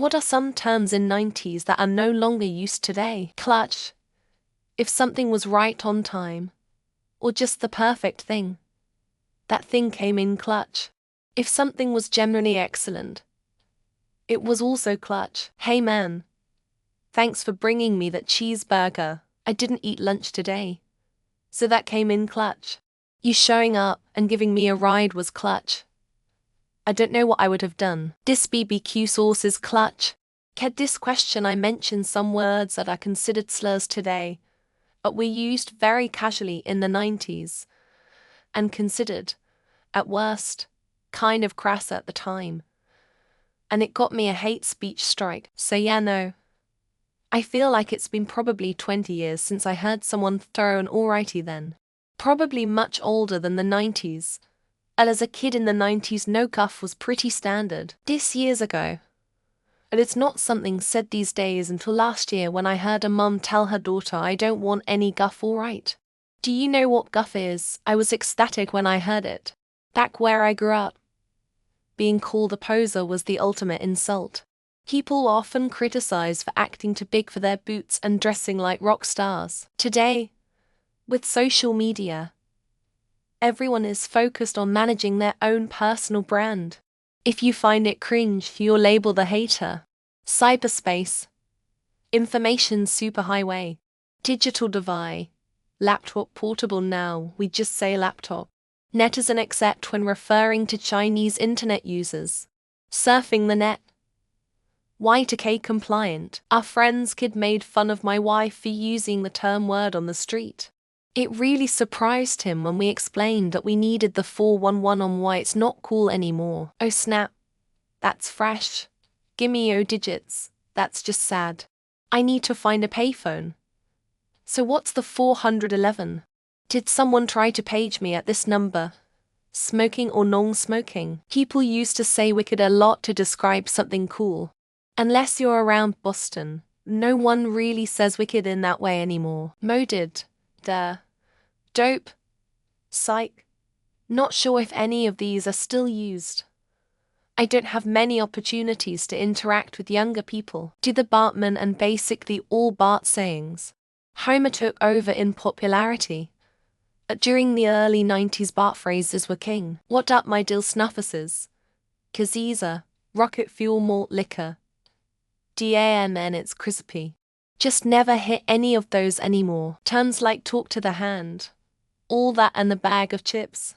What are some terms in 90s that are no longer used today? Clutch. If something was right on time. Or just the perfect thing. That thing came in clutch. If something was generally excellent. It was also clutch. Hey man. Thanks for bringing me that cheeseburger. I didn't eat lunch today. So that came in clutch. You showing up and giving me a ride was clutch. I don't know what I would have done. This BBQ sauce is clutch. At this question I mentioned some words that are considered slurs today, but were used very casually in the 90s, and considered, at worst, kind of crass at the time. And it got me a hate speech strike, so yeah no. I feel like it's been probably 20 years since I heard someone throw an alrighty then. Probably much older than the 90s. And as a kid in the 90s no guff was pretty standard. This years ago. But it's not something said these days until last year when I heard a mum tell her daughter I don't want any guff alright. Do you know what guff is? I was ecstatic when I heard it. Back where I grew up. Being called a poser was the ultimate insult. People often criticize for acting too big for their boots and dressing like rock stars. Today, with social media, everyone is focused on managing their own personal brand. If you find it cringe, you'll label the hater. Cyberspace. Information superhighway. Digital divide. Laptop portable now, we just say laptop. Netizen except when referring to Chinese internet users. Surfing the net. Y2K compliant. Our friend's kid made fun of my wife for using the term word on the street. It really surprised him when we explained that we needed the 411 on why it's not cool anymore. Oh snap. That's fresh. Gimme O digits. That's just sad. I need to find a payphone. So what's the 411? Did someone try to page me at this number? Smoking or non-smoking? People used to say wicked a lot to describe something cool. Unless you're around Boston, no one really says wicked in that way anymore. Moded. Dope. Psych. Not sure if any of these are still used. I don't have many opportunities to interact with younger people. Do the Bartman and basically all Bart sayings. Homer took over in popularity. During the early 90s Bart phrases were king. What up my dill snuffuses? Kaziza, rocket fuel malt liquor. DAMN it's crispy. Just never hit any of those anymore. Terms like talk to the hand. All that and the bag of chips.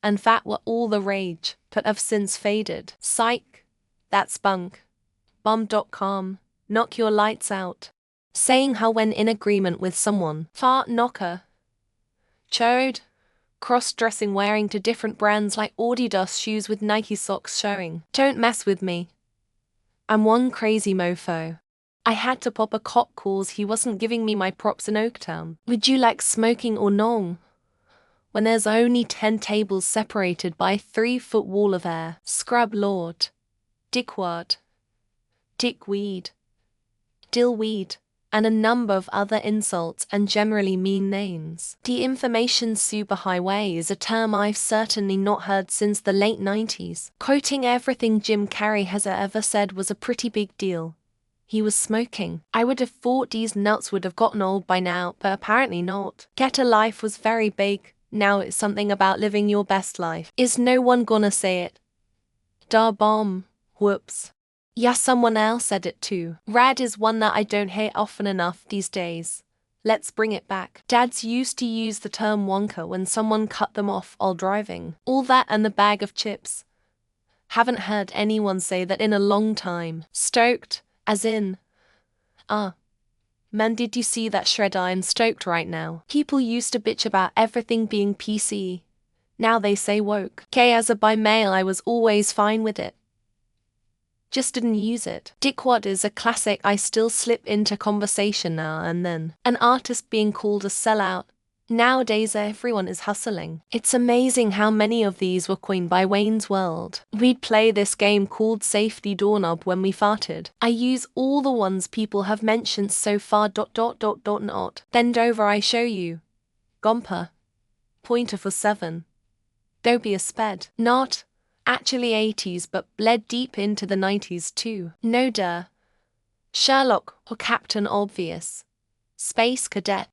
And fat were all the rage, but have since faded. Psych. That's bunk. Bum.com. Knock your lights out. Saying how when in agreement with someone. Fart knocker. Chode. Cross-dressing wearing to different brands like Adidas shoes with Nike socks showing. Don't mess with me. I'm one crazy mofo. I had to pop a cop cause he wasn't giving me my props in Oaktown. Would you like smoking or nong? When there's only 10 tables separated by a 3-foot wall of air. Scrub lord. Dickwad. Dickweed. Dillweed. And a number of other insults and generally mean names. The information superhighway is a term I've certainly not heard since the late 90s. Quoting everything Jim Carrey has ever said was a pretty big deal. He was smoking. I would have thought these nuts would have gotten old by now, but apparently not. Get a life was very big. Now it's something about living your best life. Is no one gonna say it? Da bomb. Whoops. Yeah, someone else said it too. Rad is one that I don't hear often enough these days. Let's bring it back. Dads used to use the term wonka when someone cut them off while driving. All that and the bag of chips. Haven't heard anyone say that in a long time. Stoked, as in, man, did you see that shred iron stoked right now? People used to bitch about everything being PC. Now they say woke. As a bi male I was always fine with it. Just didn't use it. Dickwad is a classic I still slip into conversation now and then. An artist being called a sellout. Nowadays everyone is hustling. It's amazing how many of these were coined by Wayne's World. We'd play this game called Safety Doorknob when we farted. I use all the ones people have mentioned so far. Not. Bend over I show you. Gomper. Pointer for 7. Don't be a sped. Not. Actually 80s but bled deep into the 90s too. No duh. Sherlock or Captain Obvious. Space Cadet.